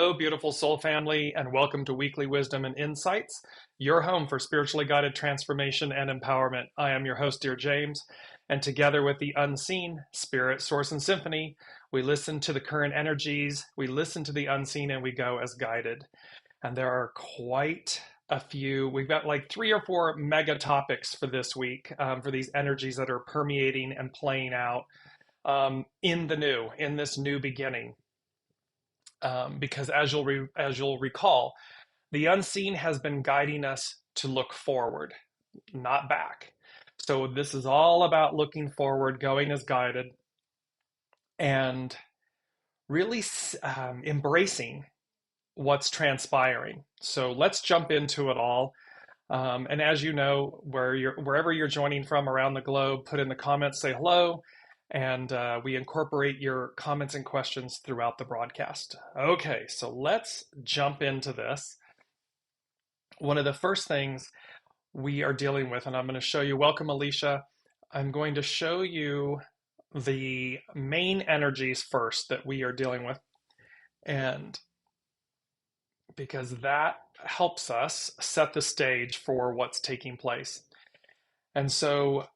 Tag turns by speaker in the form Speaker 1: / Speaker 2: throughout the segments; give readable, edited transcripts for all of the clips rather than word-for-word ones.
Speaker 1: Hello, beautiful soul family, and welcome to Weekly Wisdom and Insights, your home for spiritually guided transformation and empowerment. I am your host, Dearjames, and together with the unseen, spirit, source, and symphony, we listen to the current energies, we listen to the unseen, and we go as guided. And there are quite a few. We've got like 3 or 4 mega topics for this week, for these energies that are permeating and playing out in this new beginning. Because as you'll recall, the unseen has been guiding us to look forward, not back. So this is all about looking forward, going as guided, and really embracing what's transpiring. So let's jump into it all. And as you know, wherever you're joining from around the globe, put in the comments, say hello, and we incorporate your comments and questions throughout the broadcast. Okay, so let's jump into this. One of the first things we are dealing with, and I'm going to show you, welcome Alicia, I'm going to show you the main energies first that we are dealing with, and because that helps us set the stage for what's taking place. And so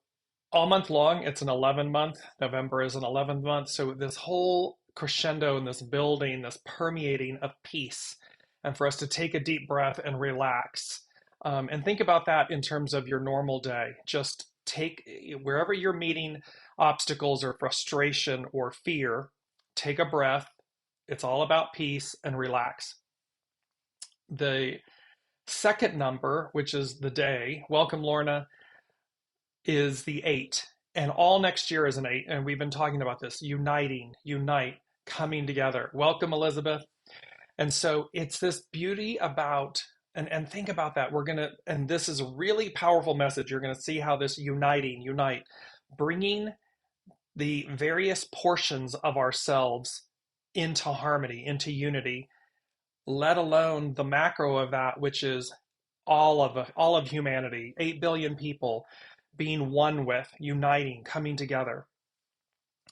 Speaker 1: all month long, it's an 11 month. November is an 11th month. So this whole crescendo and this building, this permeating of peace, and for us to take a deep breath and relax. And think about that in terms of your normal day. Just take, wherever you're meeting obstacles or frustration or fear, take a breath. It's all about peace and relax. The second number, which is the day, welcome Lorna, is the 8, and all next year is an 8, and we've been talking about this, unite, coming together. Welcome Elizabeth. And so it's this beauty about, and think about that, and this is a really powerful message. You're going to see how this unite, bringing the various portions of ourselves into harmony, into unity, let alone the macro of that, which is all of humanity, 8 billion people, being one with, uniting, coming together.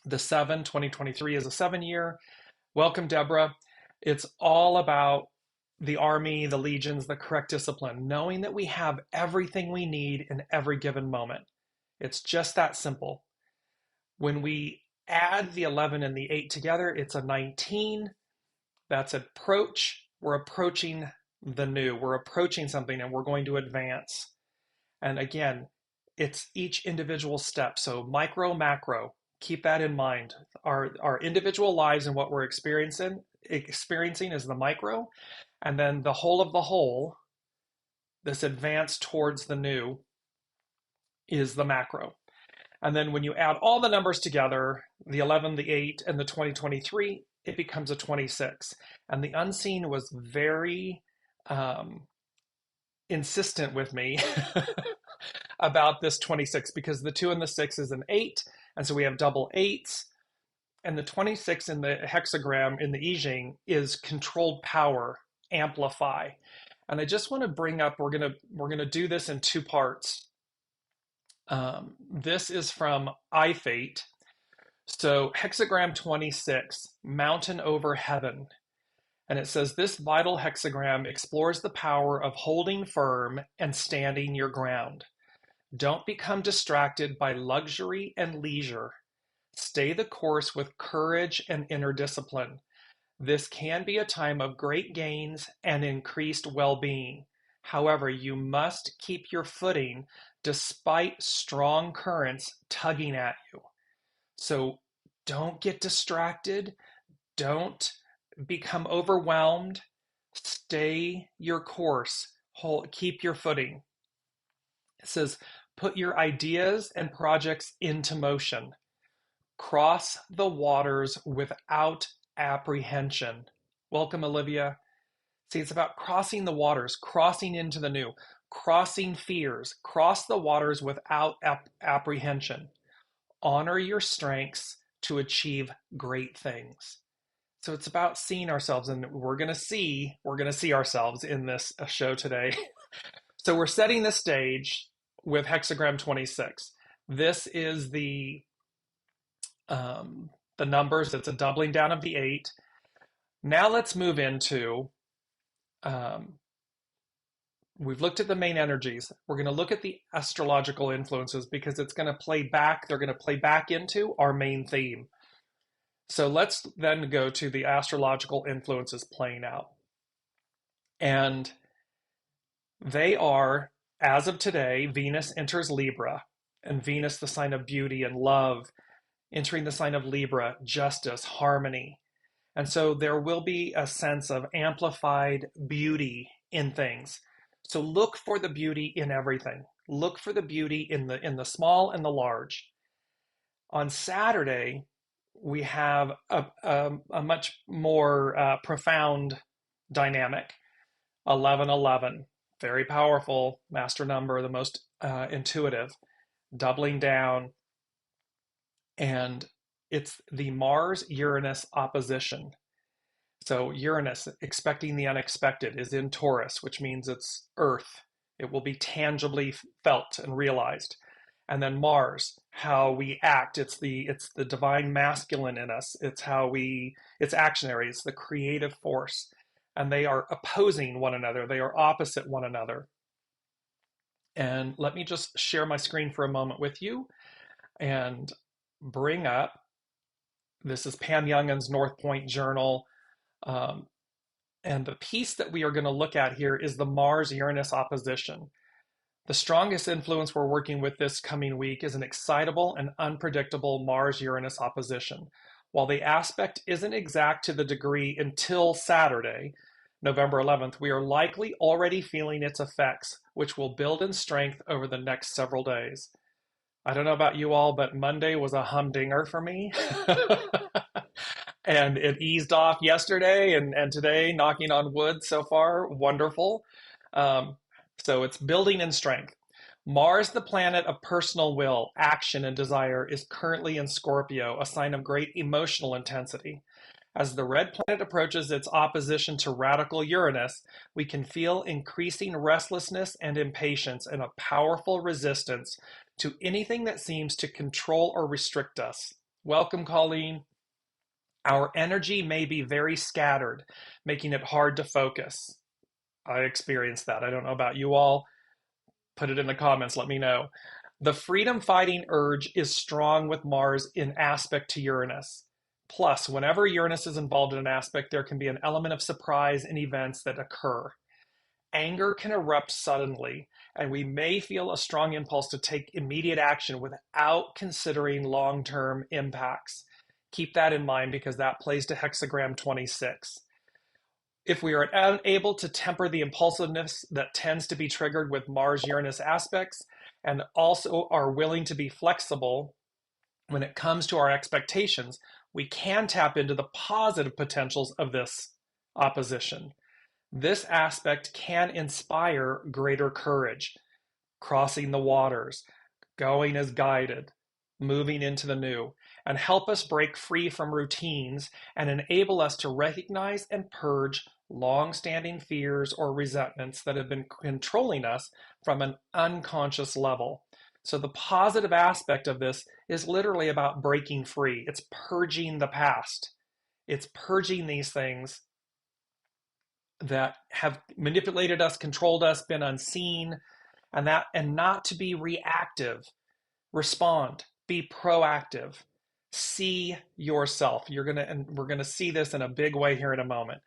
Speaker 1: The 2023 is a 7-year. Welcome, Deborah. It's all about the army, the legions, the correct discipline, knowing that we have everything we need in every given moment. It's just that simple. When we add the 11 and the 8 together, it's a 19. That's approach. We're approaching the new. We're approaching something and we're going to advance. And again, it's each individual step. So micro, macro, keep that in mind. Our individual lives and what we're experiencing is the micro, and then the whole of the whole, this advance towards the new, is the macro. And then when you add all the numbers together, the 11, the 8, and the 2023, it becomes a 26. And the unseen was very insistent with me about this 26, because the 2 and the 6 is an 8, and so we have double 8s, and the 26 in the hexagram in the I Ching is controlled power, amplify. And I just want to bring up, we're gonna do this in 2 parts. This is from iFate. So hexagram 26, mountain over heaven. And it says, this vital hexagram explores the power of holding firm and standing your ground. Don't become distracted by luxury and leisure. Stay the course with courage and inner discipline. This can be a time of great gains and increased well-being. However, you must keep your footing despite strong currents tugging at you. So don't get distracted. Don't become overwhelmed. Stay your course. Keep your footing. It says, put your ideas and projects into motion. Cross the waters without apprehension. Welcome, Olivia. See, it's about crossing the waters, crossing into the new, crossing fears, cross the waters without apprehension. Honor your strengths to achieve great things. So it's about seeing ourselves, and we're going to see ourselves in this show today. So we're setting the stage with hexagram 26. This is the numbers. It's a doubling down of the 8. Now let's move into, um, we've looked at the main energies. We're going to look at the astrological influences because it's going to play back, they're going to play back into our main theme. So let's then go to the astrological influences playing out. And they are, as of today, Venus enters Libra, and Venus, the sign of beauty and love, entering the sign of Libra, justice, harmony. And so there will be a sense of amplified beauty in things. So look for the beauty in everything. Look for the beauty in the small and the large. On Saturday, we have a much more profound dynamic. 1111, very powerful master number, the most intuitive, doubling down. And it's the Mars-Uranus opposition. So Uranus, expecting the unexpected, is in Taurus, which means it's Earth. It will be tangibly felt and realized. And then Mars, how we act. It's the divine masculine in us. It's actionary. It's the creative force. And they are opposing one another. They are opposite one another. And let me just share my screen for a moment with you and bring up, this is Pam Youngin's North Point Journal. And the piece that we are going to look at here is the Mars-Uranus opposition. The strongest influence we're working with this coming week is an excitable and unpredictable Mars-Uranus opposition. While the aspect isn't exact to the degree until Saturday, November 11th, we are likely already feeling its effects, which will build in strength over the next several days. I don't know about you all, but Monday was a humdinger for me. And it eased off yesterday and today, knocking on wood so far, wonderful. So it's building in strength. Mars, the planet of personal will, action, and desire, is currently in Scorpio, a sign of great emotional intensity. As the red planet approaches its opposition to radical Uranus, we can feel increasing restlessness and impatience and a powerful resistance to anything that seems to control or restrict us. Welcome, Colleen. Our energy may be very scattered, making it hard to focus. I experienced that. I don't know about you all. Put it in the comments, let me know. The freedom-fighting urge is strong with Mars in aspect to Uranus. Plus, whenever Uranus is involved in an aspect, there can be an element of surprise in events that occur. Anger can erupt suddenly, and we may feel a strong impulse to take immediate action without considering long-term impacts. Keep that in mind because that plays to hexagram 26. If we are unable to temper the impulsiveness that tends to be triggered with Mars-Uranus aspects, and also are willing to be flexible when it comes to our expectations, we can tap into the positive potentials of this opposition. This aspect can inspire greater courage, crossing the waters, going as guided, moving into the new, and help us break free from routines and enable us to recognize and purge long-standing fears or resentments that have been controlling us from an unconscious level. So the positive aspect of this is literally about breaking free. It's purging the past. It's purging these things that have manipulated us, controlled us, been unseen, and not to be reactive. Respond, be proactive, see yourself. And we're gonna see this in a big way here in a moment.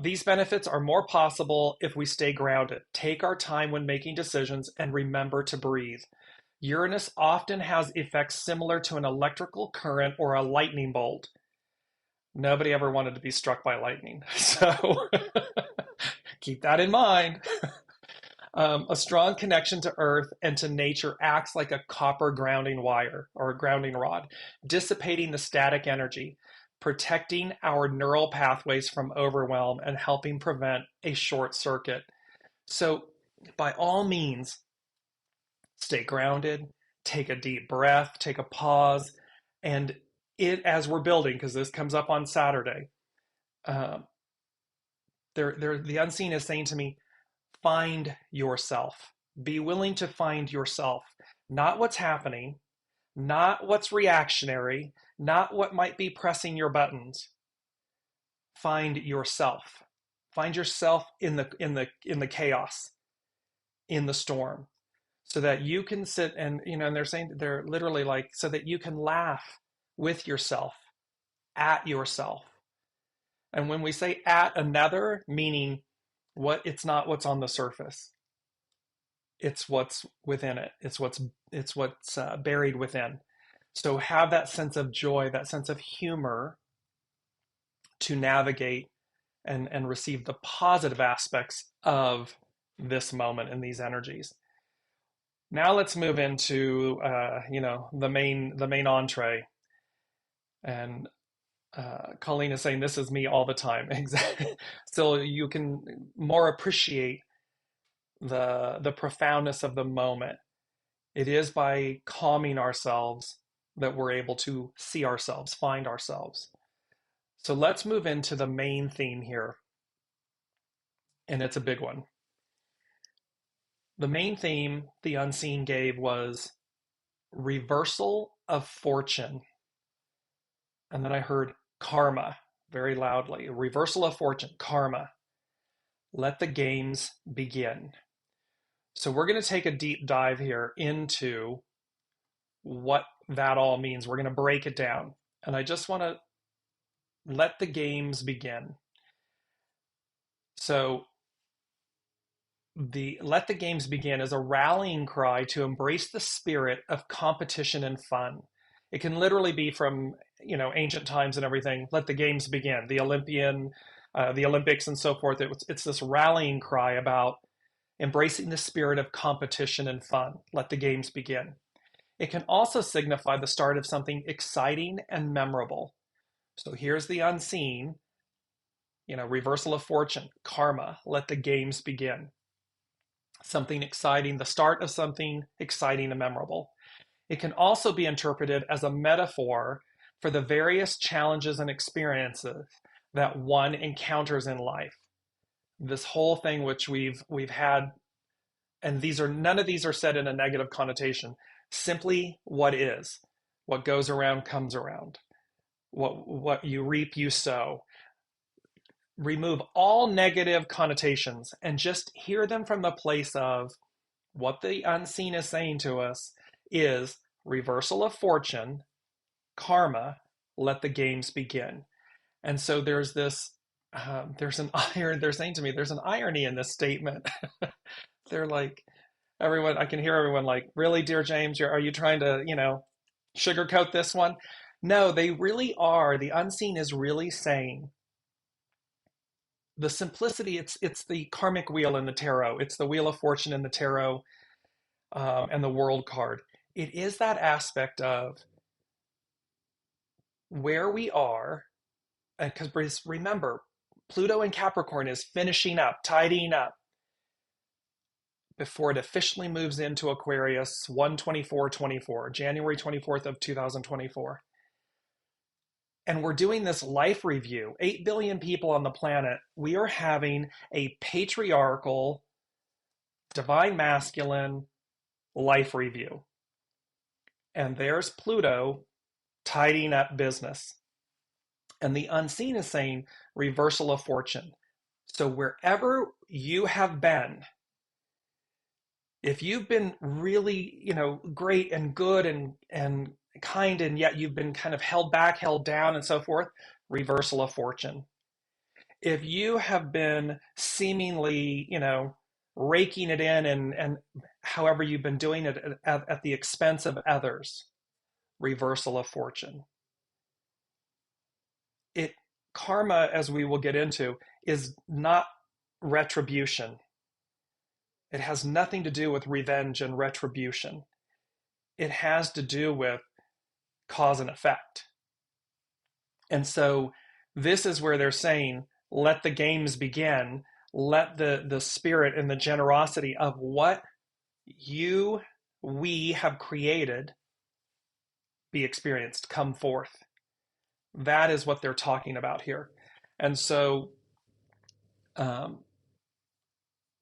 Speaker 1: These benefits are more possible if we stay grounded, take our time when making decisions, and remember to breathe. Uranus often has effects similar to an electrical current or a lightning bolt. Nobody ever wanted to be struck by lightning, so keep that in mind. A strong connection to Earth and to nature acts like a copper grounding wire or a grounding rod, dissipating the static energy, protecting our neural pathways from overwhelm, and helping prevent a short circuit. So, by all means, stay grounded, take a deep breath, take a pause, and as we're building, because this comes up on Saturday, the unseen is saying to me, find yourself. Be willing to find yourself, not what's happening, not what's reactionary, not what might be pressing your buttons. find yourself. Find yourself in the chaos, in the storm, so that you can sit and, and they're saying, they're literally like, so that you can laugh with yourself, at yourself. And when we say at another, meaning it's not what's on the surface. It's what's within it. It's what's buried within. So have that sense of joy, that sense of humor to navigate and receive the positive aspects of this moment and these energies. Now let's move into the main entree. And Colleen is saying this is me all the time. Exactly. So you can more appreciate the profoundness of the moment. It is by calming ourselves that we're able to see ourselves, find ourselves. So let's move into the main theme here. And it's a big one. The main theme the unseen gave was reversal of fortune. And then I heard karma very loudly. Reversal of fortune, karma. Let the games begin. So we're going to take a deep dive here into what that all means. We're going to break it down. And I just want to let the games begin. So the let the games begin is a rallying cry to embrace the spirit of competition and fun. It can literally be from, ancient times and everything. Let the games begin. The Olympics and so forth. It's this rallying cry about embracing the spirit of competition and fun. Let the games begin. It can also signify the start of something exciting and memorable. So here's the unseen, reversal of fortune, karma. Let the games begin. Something exciting, the start of something exciting and memorable. It can also be interpreted as a metaphor for the various challenges and experiences that one encounters in life. This whole thing which we've had, and none of these are said in a negative connotation, simply what is. What goes around comes around. What you reap, you sow. Remove all negative connotations and just hear them from the place of what the unseen is saying to us is reversal of fortune, karma, let the games begin. And so there's this, they're saying to me, there's an irony in this statement. They're like, I can hear everyone like, really, dear James, are you trying to, sugarcoat this one? No, they really are. The unseen is really saying the simplicity. It's the karmic wheel in the tarot. It's the wheel of fortune in the tarot, and the world card. It is that aspect of where we are, because remember, Pluto in Capricorn is finishing up, tidying up before it officially moves into Aquarius 1/24/24, January 24th of 2024. And we're doing this life review. 8 billion people on the planet. We are having a patriarchal, divine masculine life review. And there's Pluto tidying up business. And the unseen is saying reversal of fortune. So wherever you have been, if you've been really, great and good and kind, and yet you've been kind of held back, held down, and so forth, reversal of fortune. If you have been seemingly, raking it in and however you've been doing it at the expense of others, reversal of fortune. Karma, as we will get into, is not retribution. It has nothing to do with revenge and retribution. It has to do with cause and effect. And so this is where they're saying, let the games begin. Let the spirit and the generosity of what we have created be experienced, come forth. That is what they're talking about here. And so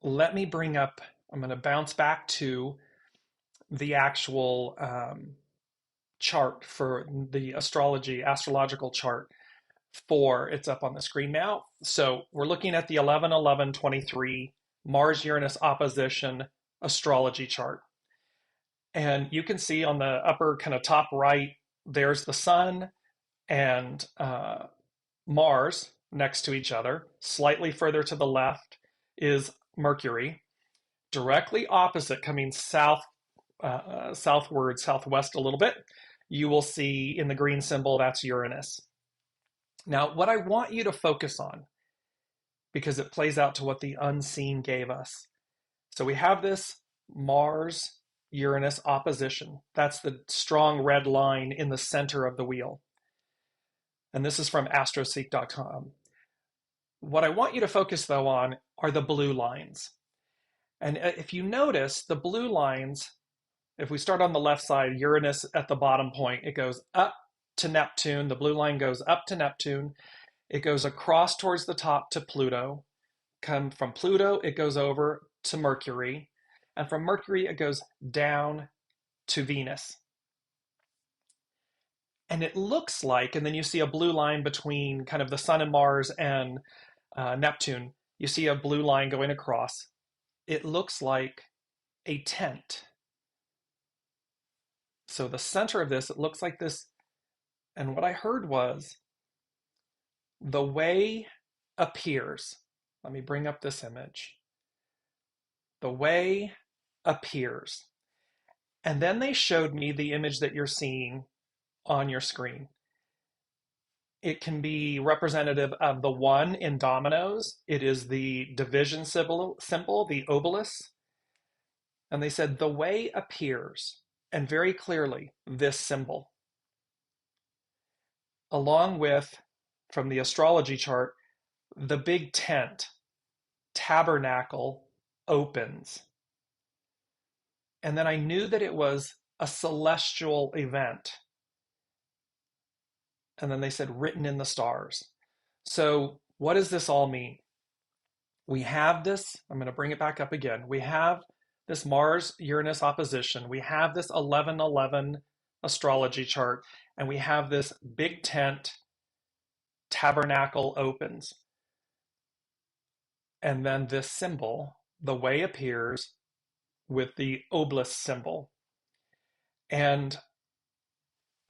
Speaker 1: let me bring up, I'm going to bounce back to the actual chart for the astrological chart 4. It's up on the screen now. So we're looking at the 11-11-23 Mars-Uranus opposition astrology chart. And you can see on the upper kind of top right, there's the sun and Mars next to each other. Slightly further to the left is Mercury. Directly opposite, coming southward, southwest a little bit, you will see in the green symbol, that's Uranus. Now, what I want you to focus on, because it plays out to what the unseen gave us. So we have this Mars-Uranus opposition. That's the strong red line in the center of the wheel. And this is from astroseek.com. What I want you to focus, though, on are the blue lines. And if you notice, the blue lines, if we start on the left side, Uranus at the bottom point, it goes up to Neptune. The blue line goes up to Neptune. It goes across towards the top to Pluto. Come from Pluto, it goes over to Mercury. And from Mercury, it goes down to Venus. And it looks like, and then you see a blue line between kind of the Sun and Mars and Neptune. You see a blue line going across. It looks like a tent. So the center of this, it looks like this. And what I heard was the way appears. Let me bring up this image. The way appears. And then they showed me the image that you're seeing on your screen. It can be representative of the 1 in dominoes. It is the division symbol, the obelus. And they said the way appears, and very clearly, this symbol. Along with, from the astrology chart, the big tent, tabernacle, opens. And then I knew that it was a celestial event. And then they said, written in the stars. So what does this all mean? We have this, I'm going to bring it back up again. We have this Mars-Uranus opposition. We have this 11-11 astrology chart. And we have this big tent, tabernacle opens. And then this symbol, the way appears with the obelus symbol. And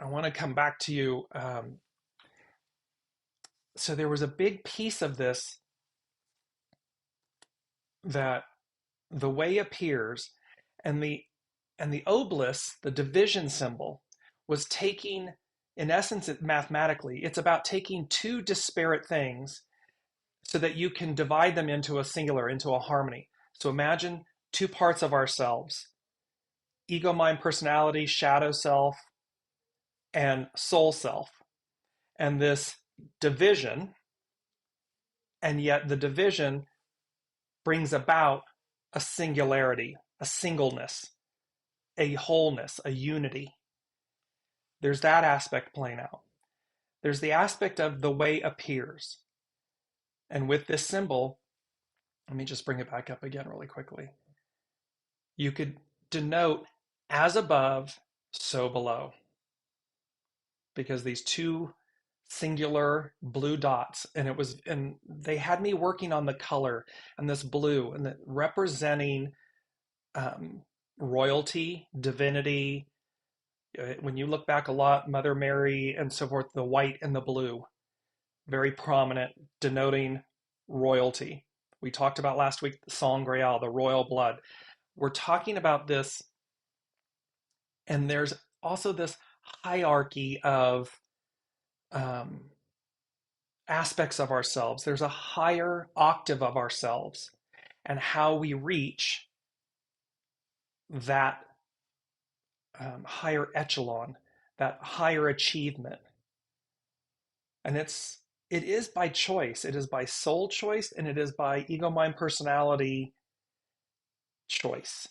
Speaker 1: I want to come back to you. So there was a big piece of this that the way appears, and the obelus, the division symbol, was taking, in essence, mathematically, it's about taking two disparate things so that you can divide them into a singular, into a harmony. So imagine two parts of ourselves: ego, mind, personality, shadow self, and soul self. And this division, and yet the division brings about a singularity, a singleness, a wholeness, a unity. There's that aspect playing out. There's the aspect of the way appears. And with this symbol, let me just bring it back up again really quickly. You could denote as above, so below. Because these two singular blue dots, and they had me working on the color and this blue and representing royalty, divinity. When you look back a lot, Mother Mary and so forth, the white and the blue, very prominent, denoting royalty. We talked about last week the Sangreal, the royal blood. We're talking about this, and there's also this hierarchy of aspects of ourselves. There's a higher octave of ourselves, and how we reach that higher echelon, that higher achievement. And it is by choice. It is by soul choice, and it is by ego, mind, personality choice.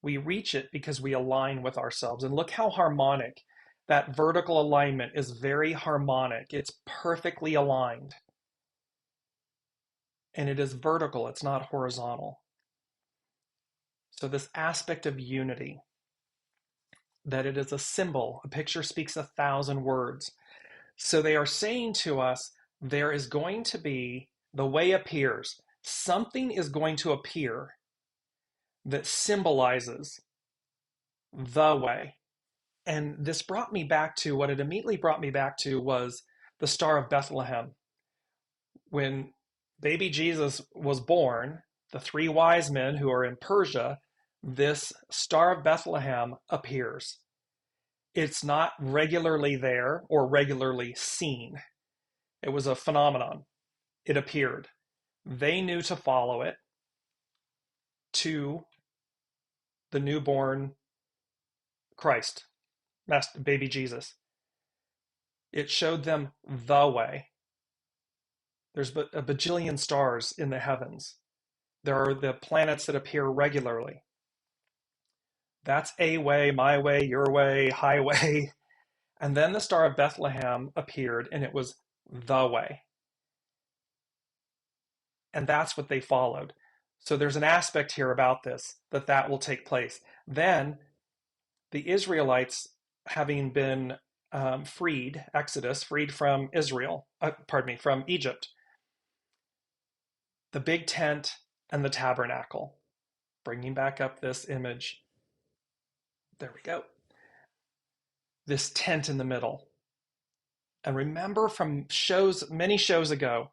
Speaker 1: We reach it because we align with ourselves. And look how harmonic. That vertical alignment is very harmonic. It's perfectly aligned. And it is vertical, it's not horizontal. So this aspect of unity, that it is a symbol, a picture speaks 1,000 words. So they are saying to us, there is going to be, the way appears. Something is going to appear that symbolizes the way. And this brought me back to, what it immediately brought me back to was the Star of Bethlehem. When baby Jesus was born, the three wise men who are in Persia, this Star of Bethlehem appears. It's not regularly there or regularly seen. It was a phenomenon. It appeared. They knew to follow it to the newborn Christ, baby Jesus. It showed them the way. There's a bajillion stars in the heavens. There are the planets that appear regularly. That's a way, my way, your way, highway. And then the Star of Bethlehem appeared, and it was the way. And that's what they followed. So there's an aspect here about this, that will take place. Then the Israelites, having been freed, Exodus, freed from from Egypt, the big tent and the tabernacle. Bringing back up this image. There we go. This tent in the middle. And remember from many shows ago,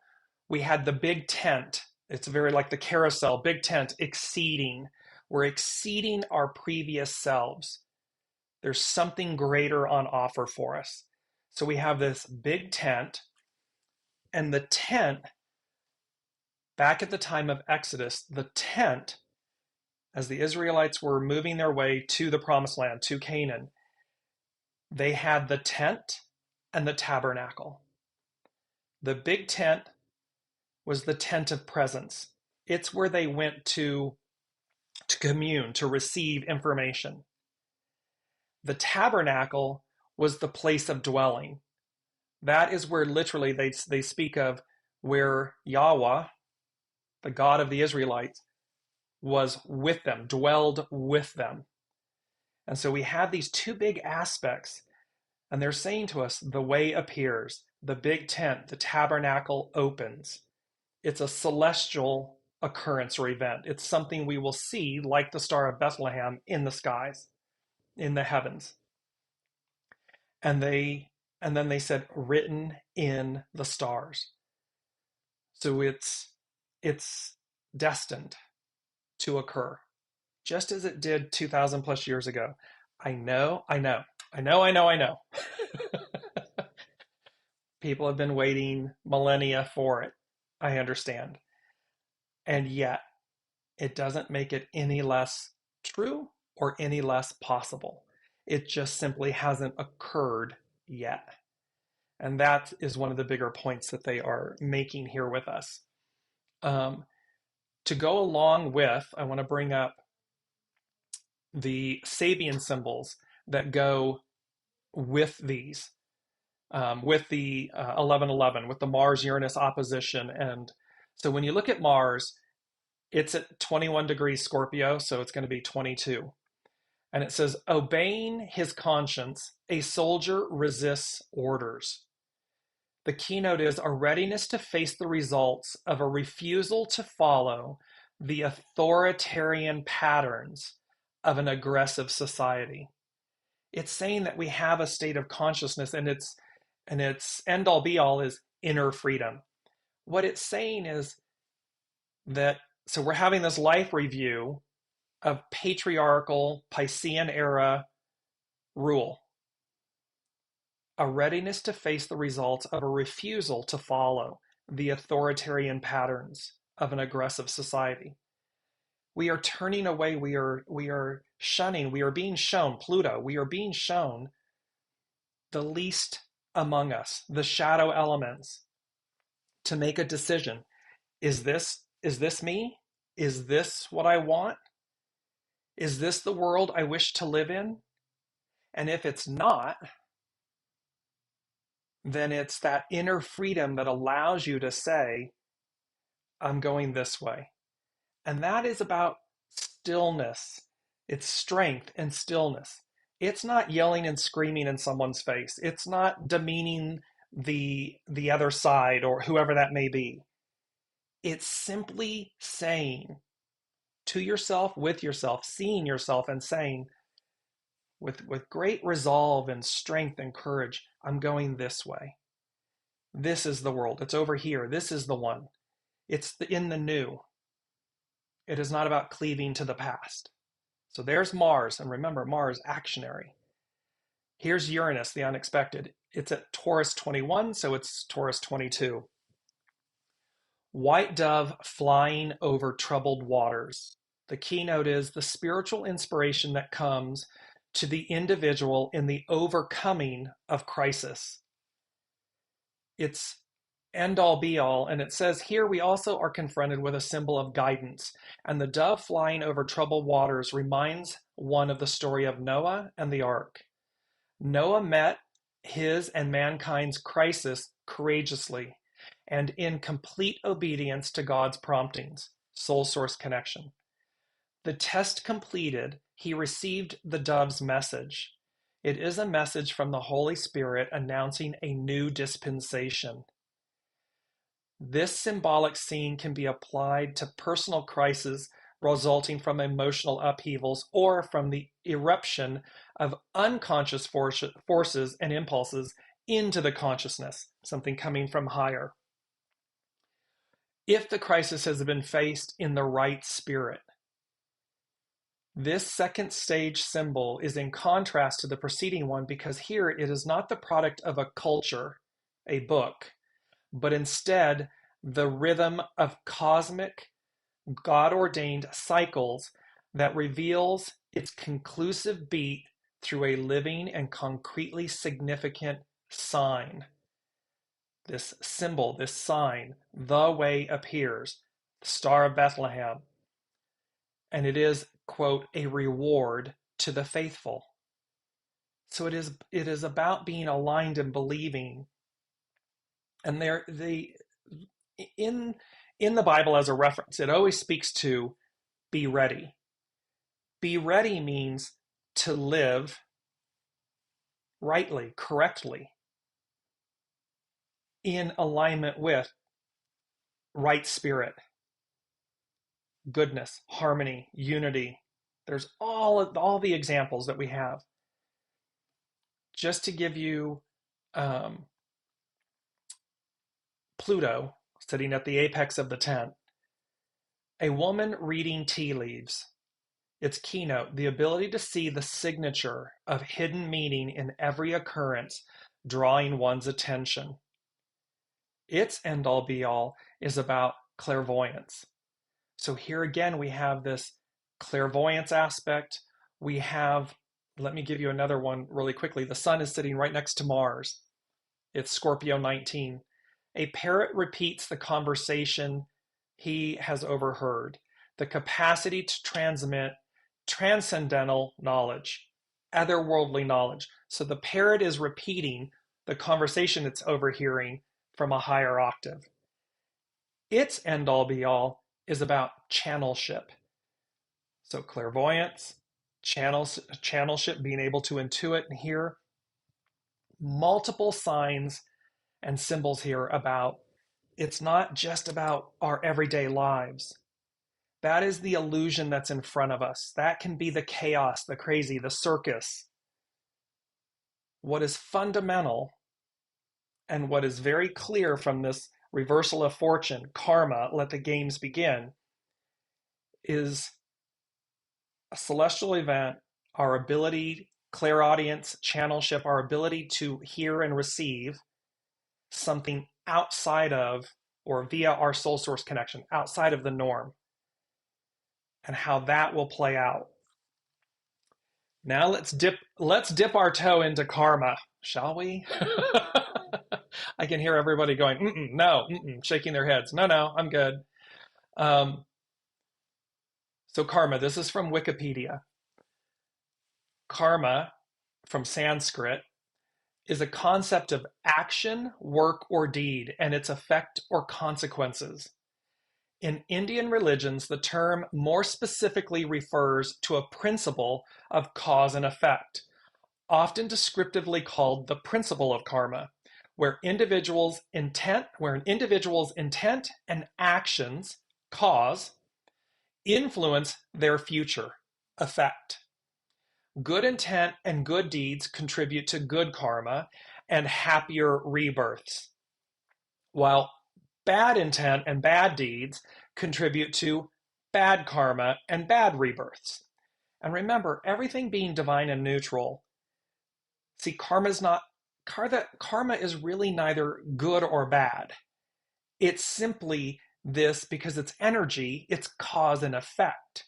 Speaker 1: we had the big tent. It's very like the carousel, big tent exceeding. We're exceeding our previous selves. There's something greater on offer for us. So we have this big tent, and the tent, back at the time of Exodus, the tent, as the Israelites were moving their way to the promised land, to Canaan, they had the tent and the tabernacle. The big tent was the tent of presence. It's where they went to commune, to receive information. The tabernacle was the place of dwelling. That is where literally they speak of where Yahweh, the God of the Israelites, was with them, dwelled with them. And so we have these two big aspects, and they're saying to us, the way appears, the big tent, the tabernacle opens. It's a celestial occurrence or event. It's something we will see, like the Star of Bethlehem, in the skies, in the heavens. And then they said, written in the stars. So it's destined to occur, just as it did 2,000 plus years ago. I know. People have been waiting millennia for it. I understand. And yet, it doesn't make it any less true or any less possible. It just simply hasn't occurred yet. And that is one of the bigger points that they are making here with us. To go along with, I want to bring up the Sabian symbols that go with these, with the 1111, with the Mars-Uranus opposition. And so when you look at Mars, it's at 21 degrees Scorpio, so it's going to be 22. And it says, obeying his conscience, a soldier resists orders. The keynote is a readiness to face the results of a refusal to follow the authoritarian patterns of an aggressive society. It's saying that we have a state of consciousness, and its end all be all is inner freedom. What it's saying is that, so we're having this life review of patriarchal Piscean era rule. A readiness to face the results of a refusal to follow the authoritarian patterns of an aggressive society. We are turning away, we are shunning, we are being shown, Pluto, we are being shown the least among us, the shadow elements, to make a decision. Is this me? Is this what I want? Is this the world I wish to live in? And if it's not, then it's that inner freedom that allows you to say, I'm going this way. And that is about stillness. It's strength and stillness. It's not yelling and screaming in someone's face. It's not demeaning the other side or whoever that may be. It's simply saying to yourself, with yourself, seeing yourself and saying with great resolve and strength and courage, I'm going this way. This is the world. It's over here. This is the one. It's in the new. It is not about cleaving to the past. So there's Mars. And remember, Mars, actionary. Here's Uranus, the unexpected. It's at Taurus 21, so it's Taurus 22. White dove flying over troubled waters. The keynote is the spiritual inspiration that comes to the individual in the overcoming of crisis. It's end all be all, and it says here we also are confronted with a symbol of guidance, and the dove flying over troubled waters reminds one of the story of Noah and the ark. Noah met his and mankind's crisis courageously and in complete obedience to God's promptings, soul source connection. The test completed, he received the dove's message. It is a message from the Holy Spirit announcing a new dispensation. This symbolic scene can be applied to personal crises resulting from emotional upheavals or from the eruption of unconscious forces and impulses into the consciousness, something coming from higher. If the crisis has been faced in the right spirit, this second stage symbol is in contrast to the preceding one because here it is not the product of a culture, a book, but instead the rhythm of cosmic, God-ordained cycles that reveals its conclusive beat through a living and concretely significant sign. This symbol, this sign, the way appears, the Star of Bethlehem. And it is, quote, a reward to the faithful. So it is about being aligned and believing. And in the Bible as a reference, it always speaks to be ready. Be ready means to live rightly, correctly, in alignment with right spirit, goodness, harmony, unity. There's all the examples that we have. Just to give you Pluto sitting at the apex of the tent, a woman reading tea leaves. Its keynote, the ability to see the signature of hidden meaning in every occurrence, drawing one's attention. Its end-all be-all is about clairvoyance. So here again, we have this clairvoyance aspect. We have, let me give you another one really quickly. The sun is sitting right next to Mars. It's Scorpio 19. A parrot repeats the conversation he has overheard. The capacity to transmit transcendental knowledge, otherworldly knowledge. So the parrot is repeating the conversation it's overhearing from a higher octave. Its end-all be-all is about channelship. So clairvoyance, channelship, being able to intuit and hear. Multiple signs and symbols here about it's not just about our everyday lives. That is the illusion that's in front of us. That can be the chaos, the crazy, the circus. What is fundamental and what is very clear from this reversal of fortune, karma, let the games begin, is a celestial event, our ability, clairaudience, channelship, our ability to hear and receive something outside of or via our soul source connection, outside of the norm, and how that will play out. Now let's dip our toe into karma, shall we? I can hear everybody going, no, shaking their heads. No, I'm good. So karma, this is from Wikipedia. Karma, from Sanskrit, is a concept of action, work, or deed, and its effect or consequences. In Indian religions, the term more specifically refers to a principle of cause and effect, often descriptively called the principle of karma, where an individual's intent and actions cause influence their future effect. Good intent and good deeds contribute to good karma and happier rebirths, while bad intent and bad deeds contribute to bad karma and bad rebirths. And remember, everything being divine and neutral, see, karma is really neither good or bad. It's simply this, because it's energy, it's cause and effect.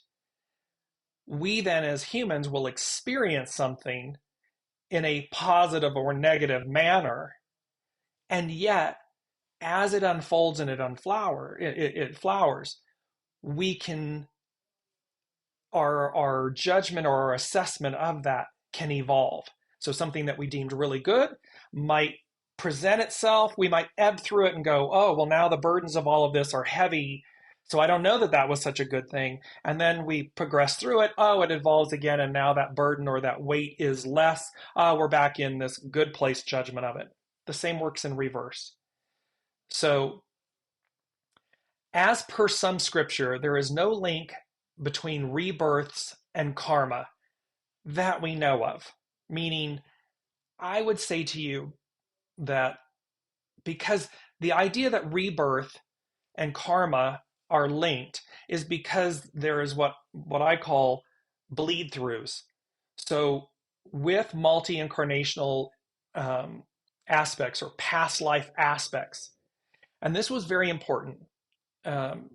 Speaker 1: We then as humans will experience something in a positive or negative manner, and yet as it unfolds and it flowers, we can, our judgment or our assessment of that can evolve. So something that we deemed really good might present itself. We might ebb through it and go, oh, well, now the burdens of all of this are heavy, so I don't know that that was such a good thing. And then we progress through it. Oh, it evolves again, and now that burden or that weight is less. We're back in this good place judgment of it. The same works in reverse. So, as per some scripture, there is no link between rebirths and karma that we know of. Meaning, I would say to you that because the idea that rebirth and karma are linked is because there is what I call bleed throughs. So with multi-incarnational aspects or past life aspects, and this was very important.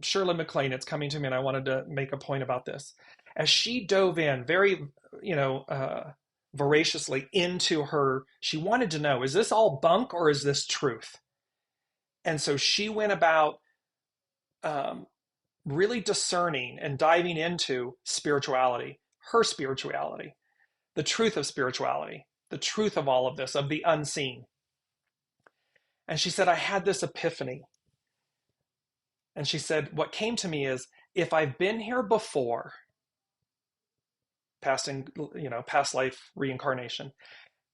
Speaker 1: Shirley MacLaine, it's coming to me, and I wanted to make a point about this. As she dove in very, voraciously into her, she wanted to know, is this all bunk or is this truth? And so she went about really discerning and diving into spirituality, her spirituality, the truth of spirituality, the truth of all of this, of the unseen. And she said, I had this epiphany. And she said, what came to me is, if I've been here before, past life reincarnation,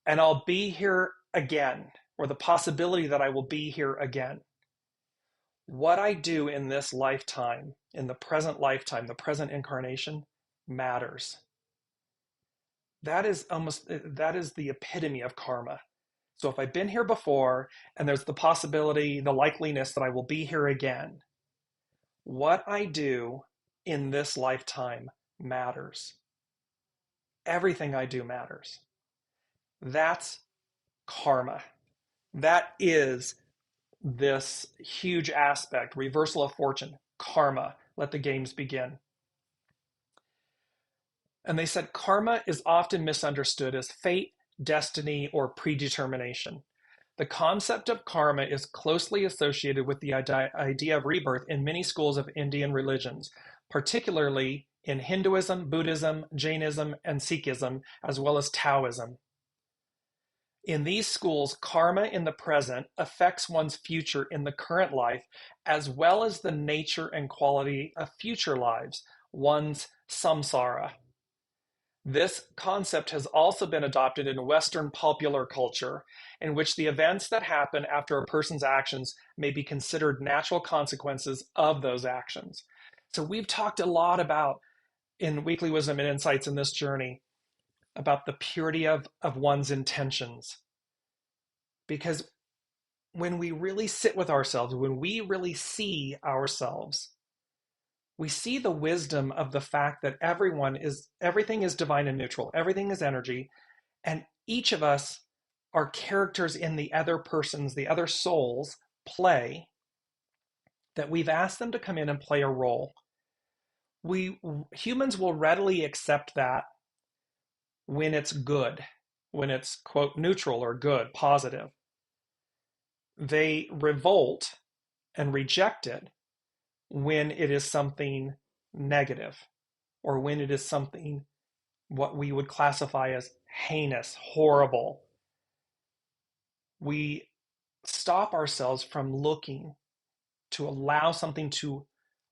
Speaker 1: and I'll be here again, or the possibility that I will be here again, what I do in this lifetime, in the present lifetime, the present incarnation, matters. That is the epitome of karma. So if I've been here before, and there's the possibility, the likeliness that I will be here again, what I do in this lifetime matters. Everything I do matters. That's karma. That is this huge aspect, reversal of fortune, karma. Let the games begin. And they said karma is often misunderstood as fate, destiny, or predetermination. The concept of karma is closely associated with the idea of rebirth in many schools of Indian religions, particularly in Hinduism, Buddhism, Jainism, and Sikhism, as well as Taoism. In these schools, karma in the present affects one's future in the current life, as well as the nature and quality of future lives, one's samsara. This concept has also been adopted in Western popular culture, in which the events that happen after a person's actions may be considered natural consequences of those actions. So we've talked a lot about, in Weekly Wisdom and Insights in this journey, about the purity of one's intentions. Because when we really sit with ourselves, when we really see ourselves, we see the wisdom of the fact that everything is divine and neutral. Everything is energy. And each of us are characters in the other person's, the other soul's play, that we've asked them to come in and play a role. Humans will readily accept that when it's good, when it's, quote, neutral or good, positive. They revolt and reject it when it is something negative, or when it is something what we would classify as heinous, horrible. We stop ourselves from looking to allow something to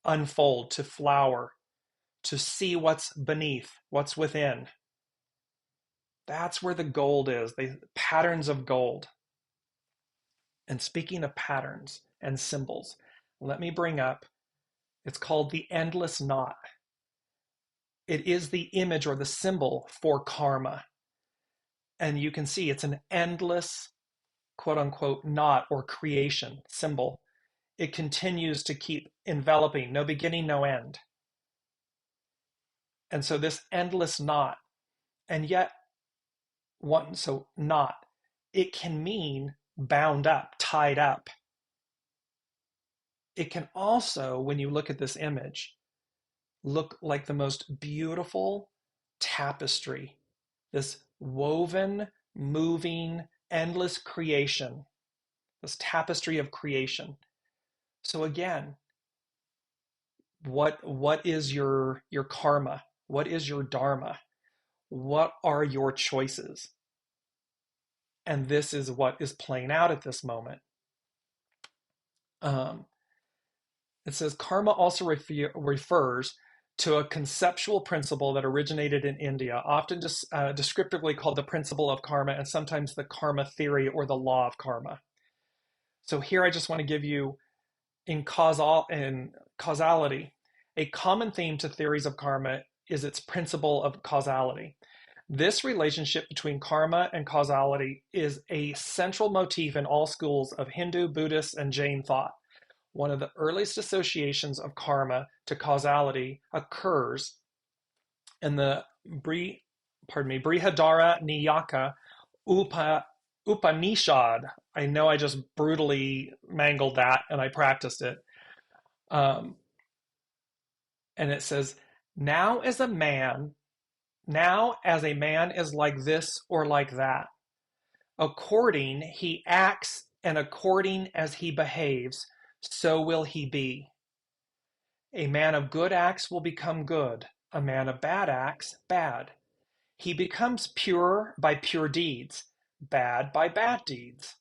Speaker 1: unfold, to flower, to see what's beneath, what's within. That's where the gold is, the patterns of gold. And speaking of patterns and symbols, let me bring up, it's called the endless knot. It is the image or the symbol for karma. And you can see it's an endless, quote unquote, knot or creation symbol. It continues to keep enveloping, no beginning, no end. And so this endless knot, and yet knot, it can mean bound up, tied up. It can also, when you look at this image, look like the most beautiful tapestry, this woven, moving, endless creation, this tapestry of creation. So again, what is your karma? What is your dharma? What are your choices? And this is what is playing out at this moment. It says karma also refers to a conceptual principle that originated in India, often descriptively called the principle of karma, and sometimes the karma theory or the law of karma. So here I just want to give you in causality, a common theme to theories of karma is its principle of causality. This relationship between karma and causality is a central motif in all schools of Hindu, Buddhist, and Jain thought. One of the earliest associations of karma to causality occurs in the Brihadara Niyaka Upanishad. I know I just brutally mangled that and I practiced it. And it says, now as a man is like this or like that. According he acts and according as he behaves, so will he be. A man of good acts will become good. A man of bad acts, bad. He becomes pure by pure deeds, bad by bad deeds.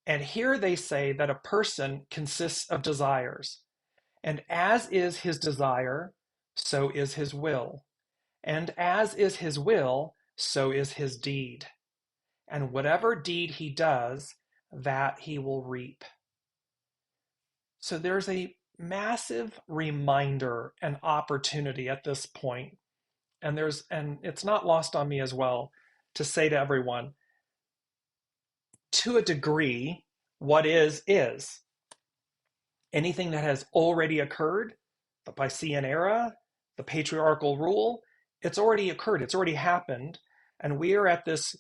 Speaker 1: And here they say that a person consists of desires. And as is his desire, so is his will. And as is his will, so is his deed. And whatever deed he does, that he will reap. So there's a massive reminder and opportunity at this point. And it's not lost on me as well to say to everyone, to a degree, what is. Anything that has already occurred, the Piscean era, the patriarchal rule, it's already occurred, it's already happened. And we are at this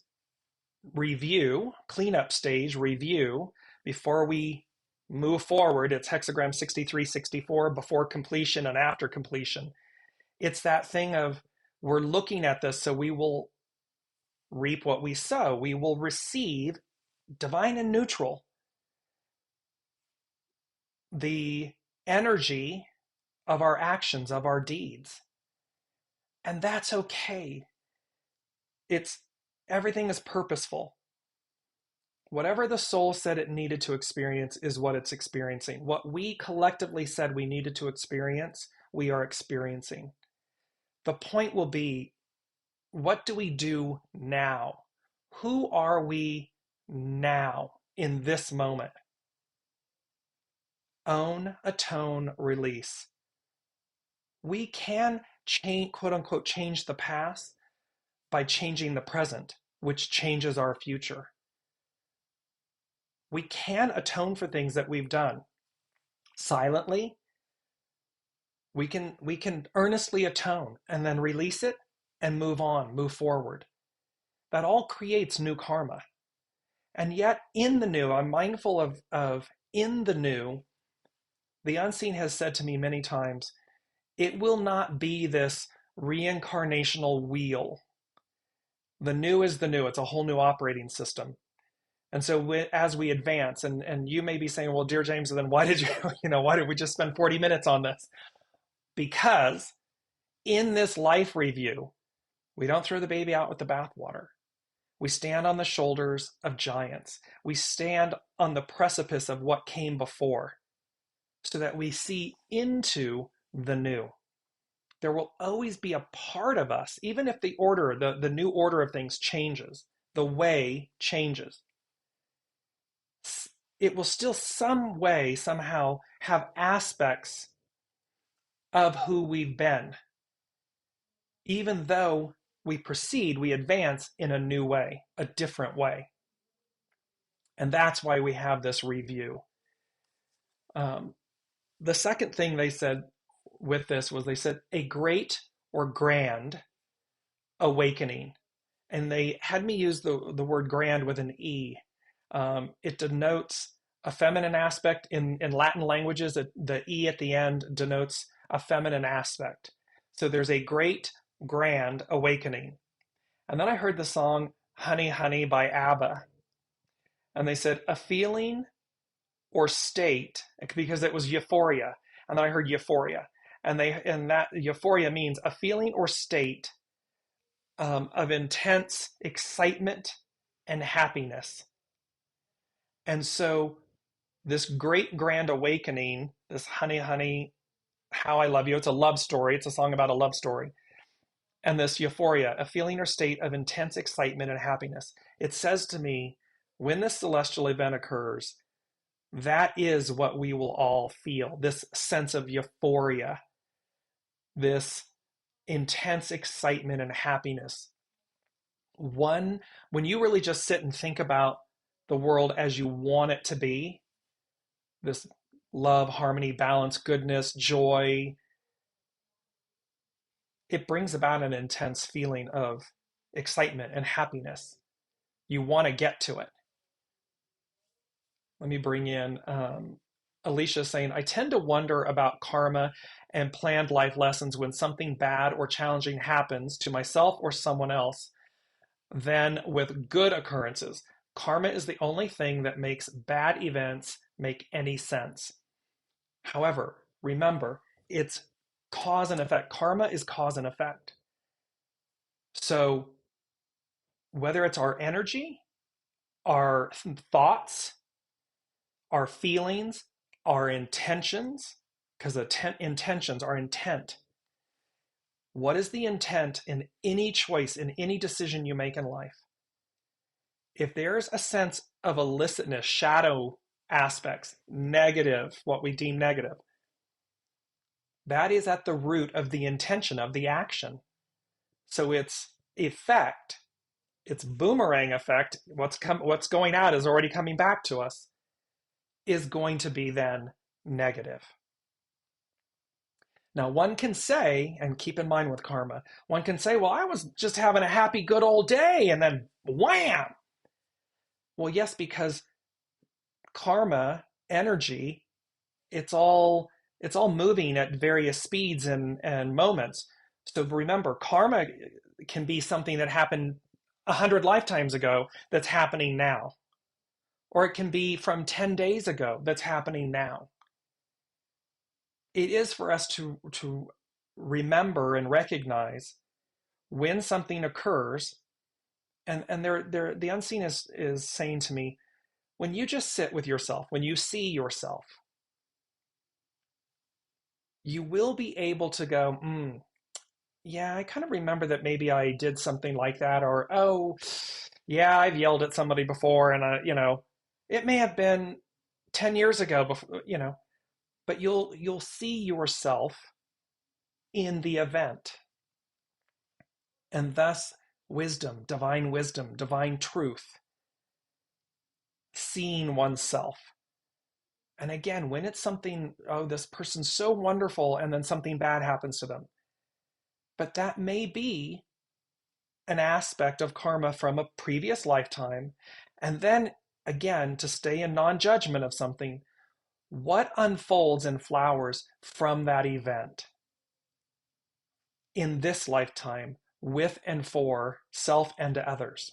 Speaker 1: cleanup stage review before we move forward. It's hexagram 6364, before completion and after completion. It's that thing of we're looking at this so we will reap what we sow. We will receive divine and neutral, the energy of our actions, of our deeds. And that's okay. Everything is purposeful. Whatever the soul said it needed to experience is what it's experiencing. What we collectively said we needed to experience, we are experiencing. The point will be, what do we do now? Who are we now in this moment? Own, atone, release. We can quote unquote, change the past by changing the present, which changes our future. We can atone for things that we've done silently. We can earnestly atone and then release it and move on, move forward. That all creates new karma. And yet in the new, I'm mindful of in the new, the unseen has said to me many times, it will not be this reincarnational wheel. The new is the new. It's a whole new operating system. And so as we advance, and you may be saying, well, Dearjames, then why did why did we just spend 40 minutes on this? Because in this life review, we don't throw the baby out with the bathwater. We stand on the shoulders of giants. We stand on the precipice of what came before so that we see into the new. There will always be a part of us, even if the order, the new order of things changes, the way changes. it will still some way, somehow have aspects of who we've been, even though we proceed, we advance in a new way, a different way. And that's why we have this review. The second thing they said with this was they said a great or grand awakening. And they had me use the word grand with an E. It denotes a feminine aspect. In Latin languages, the E at the end denotes a feminine aspect. So there's a great grand awakening. And then I heard the song Honey, Honey by ABBA. And they said a feeling or state, because it was euphoria. And then I heard euphoria. And that euphoria means a feeling or state of intense excitement and happiness. And so this great grand awakening, this Honey, Honey, How I Love You, it's a love story. It's a song about a love story. And this euphoria, a feeling or state of intense excitement and happiness. It says to me, when this celestial event occurs, that is what we will all feel, this sense of euphoria, this intense excitement and happiness. When you really just sit and think about the world as you want it to be, this love, harmony, balance, goodness, joy, it brings about an intense feeling of excitement and happiness. You want to get to it. Let me bring in Alicia saying, I tend to wonder about karma and planned life lessons when something bad or challenging happens to myself or someone else than with good occurrences. Karma is the only thing that makes bad events make any sense. However, remember, it's cause and effect. Karma is cause and effect. So whether it's our energy, our thoughts, our feelings, our intentions, because intentions are intent. What is the intent in any choice, in any decision you make in life? If there's a sense of illicitness, shadow aspects, negative, what we deem negative, that is at the root of the intention of the action. So its effect, its boomerang effect, what's going out is already coming back to us, is going to be then negative. Now, one can say, and keep in mind with karma, one can say, well, I was just having a happy, good old day, and then wham! Well, yes, because karma, energy, it's all moving at various speeds and moments. So remember, karma can be something that happened 100 lifetimes ago that's happening now. Or it can be from 10 days ago that's happening now. It is for us to remember and recognize when something occurs, and the unseen is saying to me, when you just sit with yourself, when you see yourself, you will be able to go, yeah, I kind of remember that maybe I did something like that, or, oh, yeah, I've yelled at somebody before, and it may have been 10 years ago before, but you'll see yourself in the event. And thus wisdom, divine truth, seeing oneself. And again, when it's something, oh, this person's so wonderful, and then something bad happens to them. But that may be an aspect of karma from a previous lifetime. And then again, to stay in non-judgment of something, what unfolds and flowers from that event in this lifetime with and for self and others?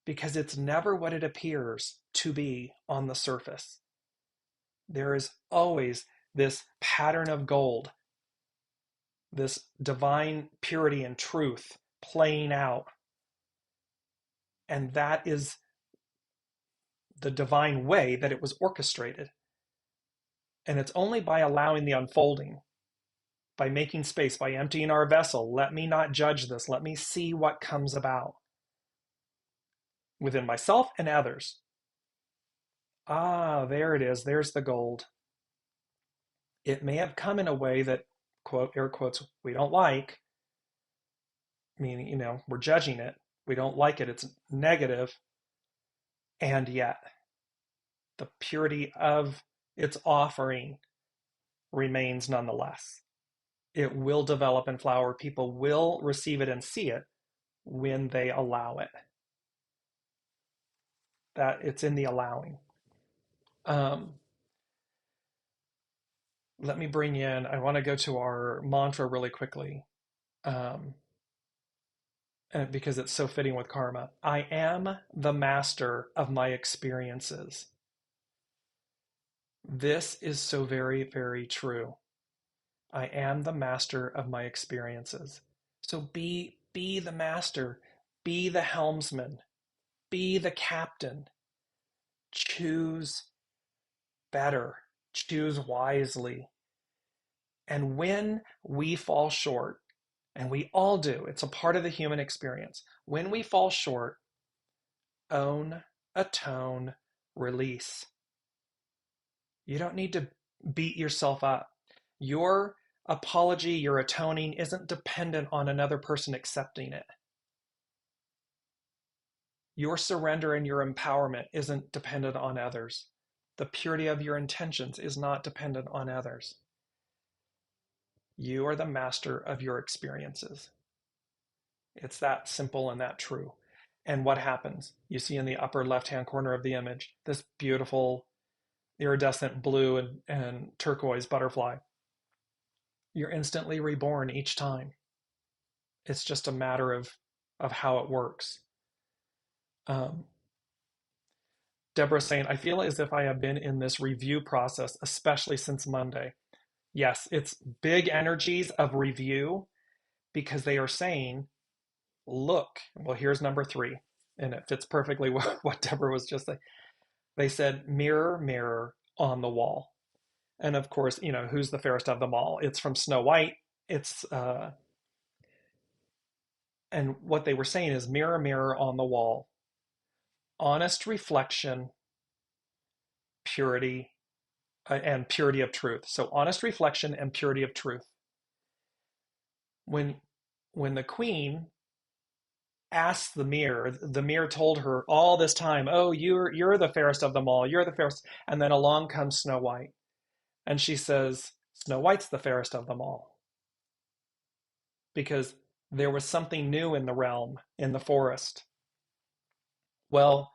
Speaker 1: Because it's never what it appears to be on the surface. There is always this pattern of gold, this divine purity and truth playing out. And that is the divine way that it was orchestrated. And it's only by allowing the unfolding, by making space, by emptying our vessel. Let me not judge this. Let me see what comes about within myself and others. Ah, there it is. There's the gold. It may have come in a way that, quote, air quotes, we don't like, meaning, we're judging it. We don't like it. It's negative. And yet, the purity of its offering remains nonetheless. It will develop and flower. People will receive it and see it when they allow it. That it's in the allowing. Um, Let me bring in, I want to go to our mantra really quickly, um, and because it's so fitting with karma. I am the master of my experiences. This is so very, very true. I am the master of my experiences. So be the master, be the helmsman, be the captain. Choose better, choose wisely. And when we fall short, and we all do, it's a part of the human experience. When we fall short, own, atone, release. You don't need to beat yourself up. Your apology, your atoning isn't dependent on another person accepting it. Your surrender and your empowerment isn't dependent on others. The purity of your intentions is not dependent on others. You are the master of your experiences. It's that simple and that true. And what happens? You see in the upper left-hand corner of the image, this beautiful iridescent blue and turquoise butterfly. You're instantly reborn each time. It's just a matter of how it works. Um, Deborah's saying, I feel as if I have been in this review process, especially since Monday. Yes, it's big energies of review because they are saying, look, well, here's number 3, and it fits perfectly with what Deborah was just saying. They said, mirror, mirror on the wall. And of course, who's the fairest of them all? It's from Snow White. It's, and what they were saying is mirror, mirror on the wall. Honest reflection, purity, and purity of truth. So honest reflection and purity of truth. When when the queen asked the mirror told her all this time, "Oh, you're the fairest of them all. You're the fairest." And then along comes Snow White, and she says, "Snow White's the fairest of them all." Because there was something new in the realm, in the forest. Well,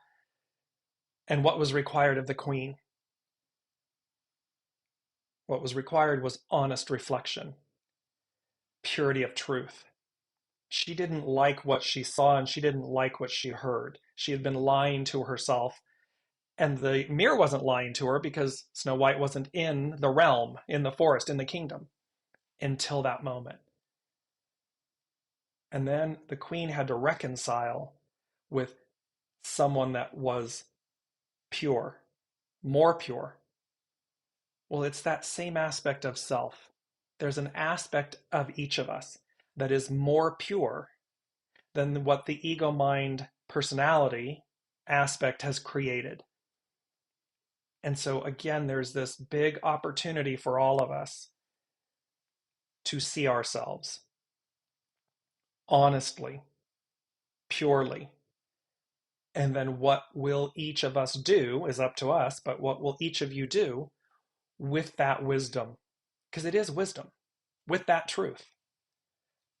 Speaker 1: and what was required of the queen? What was required was honest reflection, purity of truth. She didn't like what she saw and she didn't like what she heard. She had been lying to herself. And the mirror wasn't lying to her because Snow White wasn't in the realm, in the forest, in the kingdom until that moment. And then the queen had to reconcile with someone that was pure, more pure. Well, it's that same aspect of self. There's an aspect of each of us that is more pure than what the ego mind personality aspect has created. And so, again, there's this big opportunity for all of us to see ourselves honestly, purely. And then what will each of us do is up to us, but what will each of you do with that wisdom? Because it is wisdom, with that truth.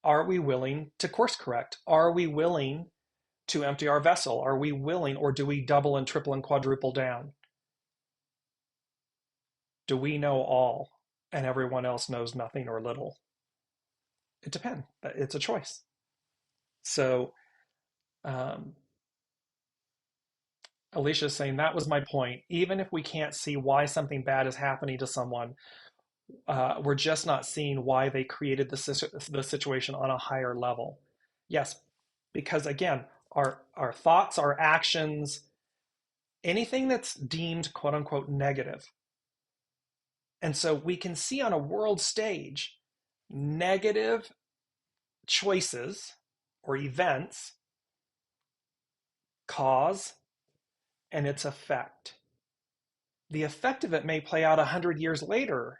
Speaker 1: Are we willing to course correct? Are we willing to empty our vessel? Are we willing, or do we double and triple and quadruple down? Do we know all and everyone else knows nothing or little? It depends. It's a choice. So, um, Alicia's saying that was my point. Even if we can't see why something bad is happening to someone, we're just not seeing why they created the situation on a higher level. Yes, because again, our thoughts, our actions, anything that's deemed quote unquote negative. And so we can see on a world stage negative choices or events, cause, and its effect. the effect of it may play out 100 years later.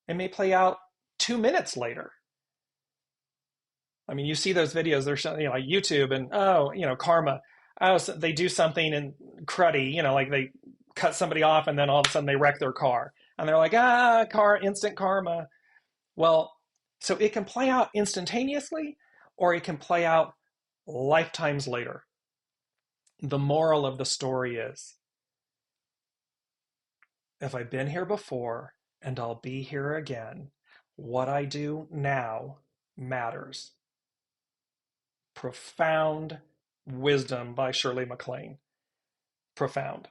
Speaker 1: It may play out 2 minutes later. I mean, you see those videos, they're showing, like YouTube and, oh, karma. Oh, so they do something and cruddy, like they cut somebody off and then all of a sudden they wreck their car. And they're like, instant karma. Well, so it can play out instantaneously or it can play out lifetimes later. The moral of the story is, if I've been here before and I'll be here again, what I do now matters. Profound wisdom by Shirley MacLaine. Profound.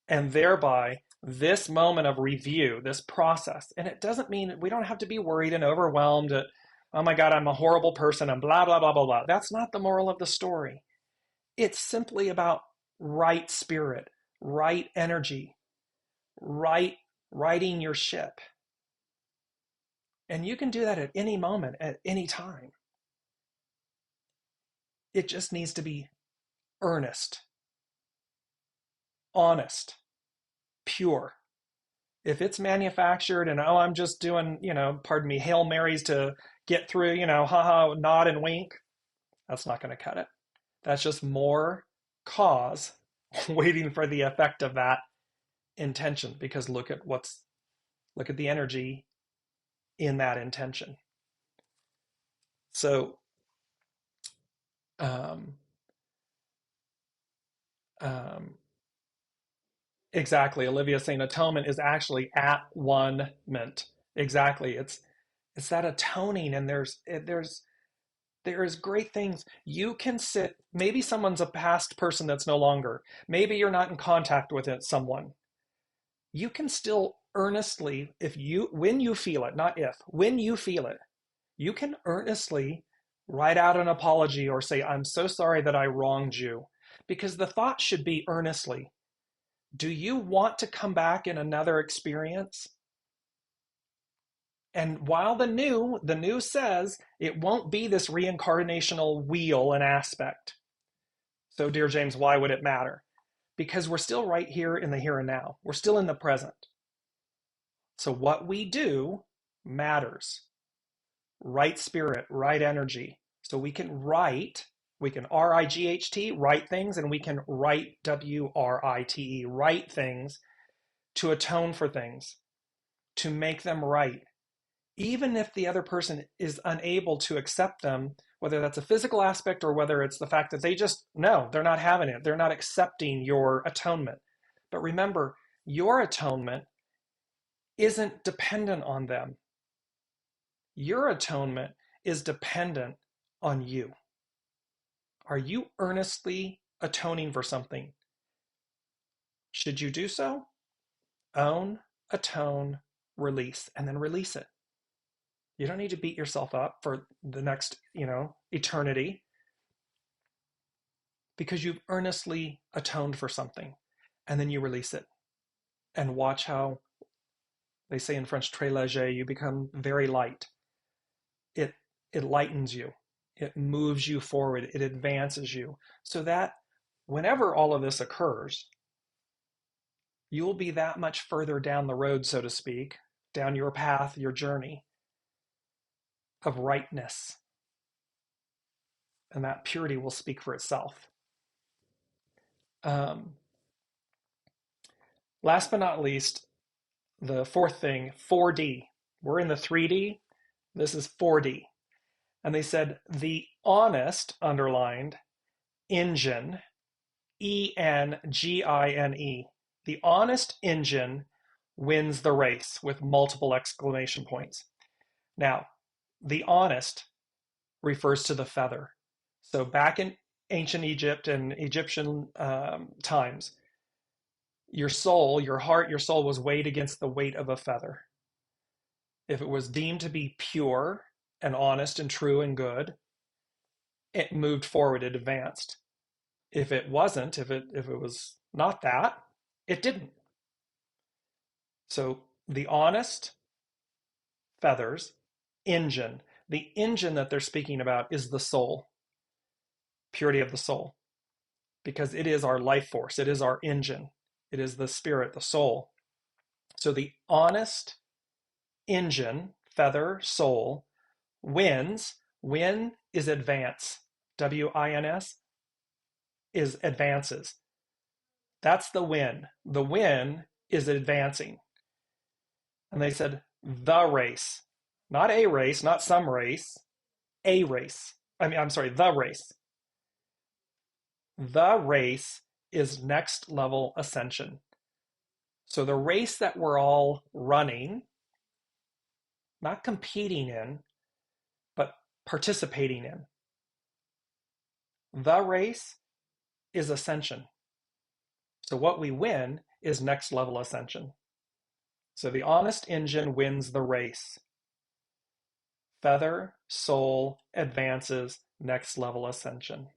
Speaker 1: And thereby, this moment of review, this process, and it doesn't mean we don't have to be worried and overwhelmed at, oh my God, I'm a horrible person and blah, blah, blah, blah, blah. That's not the moral of the story. It's simply about right spirit, right energy, righting your ship. And you can do that at any moment, at any time. It just needs to be earnest, honest, pure. If it's manufactured and, oh, I'm just doing, pardon me, Hail Marys to get through, haha, nod and wink, that's not going to cut it. That's just more cause waiting for the effect of that intention, because look at the energy in that intention. So exactly, Olivia's saying atonement is actually at one-ment. Exactly, it's that atoning, and there's great things. You can sit, maybe someone's a past person that's no longer, maybe you're not in contact with someone. You can still earnestly, when you feel it, not if, when you feel it, you can earnestly write out an apology or say, I'm so sorry that I wronged you. Because the thought should be earnestly, do you want to come back in another experience? And while the new says it won't be this reincarnational wheel and aspect. So, Dearjames, why would it matter? Because we're still right here in the here and now. We're still in the present. So what we do matters. Right spirit, right energy. So we can write, R-I-G-H-T, write things, and we can write, W-R-I-T-E, write things to atone for things, to make them right. Even if the other person is unable to accept them, whether that's a physical aspect or whether it's the fact that they're not having it. They're not accepting your atonement. But remember, your atonement isn't dependent on them. Your atonement is dependent on you. Are you earnestly atoning for something? Should you do so? Own, atone, release, and then release it. You don't need to beat yourself up for the next, eternity, because you've earnestly atoned for something, and then you release it. And watch how, they say in French, très léger, you become very light. It lightens you. It moves you forward. It advances you. So that whenever all of this occurs, you'll be that much further down the road, so to speak, down your path, your journey of rightness. And that purity will speak for itself. Last but not least, the fourth thing, 4D. We're in the 3D. This is 4D. And they said the honest, underlined, engine, E-N-G-I-N-E. The honest engine wins the race with multiple exclamation points. Now, the honest refers to the feather. So back in ancient Egypt and Egyptian times, your soul, your heart, your soul was weighed against the weight of a feather. If it was deemed to be pure and honest and true and good, it moved forward, it advanced. If it wasn't, if it was not that, it didn't. So the honest feathers, engine. The engine that they're speaking about is the soul, purity of the soul, because it is our life force. It is our engine. It is the spirit, the soul. So the honest engine, feather, soul, wins. Win is advance. W-I-N-S is advances. That's the win. The win is advancing. And they said, the race, not a race, not some race, a race. I'm sorry, the race. The race is next level ascension. So the race that we're all running, not competing in, but participating in. The race is ascension. So what we win is next level ascension. So the honest engine wins the race. Feather, soul, advances, next level ascension.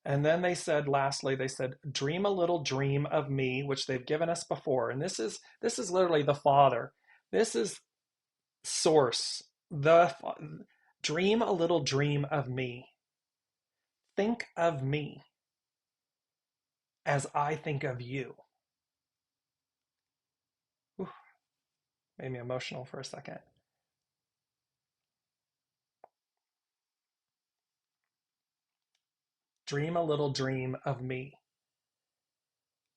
Speaker 1: And then they said, lastly, they said, dream a little dream of me, which they've given us before. And this is literally the Father. This is source. Dream a little dream of me. Think of me as I think of you. Whew, made me emotional for a second. Dream a little dream of me.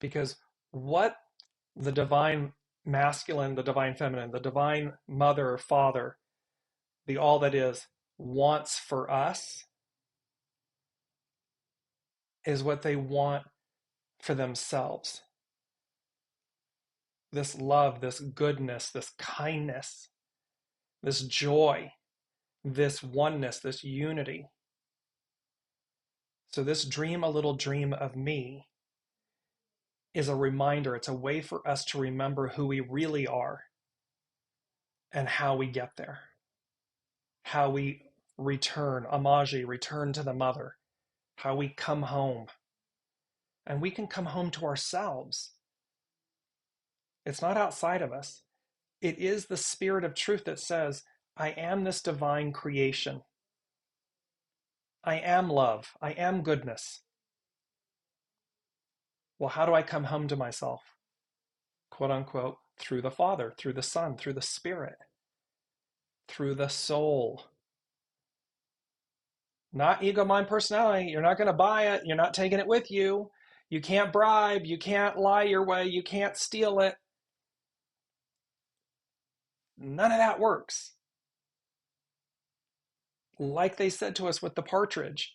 Speaker 1: Because what the divine masculine, the divine feminine, the divine mother, father, the all that is, wants for us is what they want for themselves. This love, this goodness, this kindness, this joy, this oneness, this unity. So this dream a little dream of me is a reminder. It's a way for us to remember who we really are and how we get there, how we return, amaji, return to the mother, how we come home. And we can come home to ourselves. It's not outside of us. It is the spirit of truth that says, I am this divine creation. I am love. I am goodness. Well, how do I come home to myself? Quote unquote, through the Father, through the Son, through the Spirit, through the soul. Not ego, mind, personality. You're not going to buy it. You're not taking it with you. You can't bribe. You can't lie your way. You can't steal it. None of that works. Like they said to us with the partridge,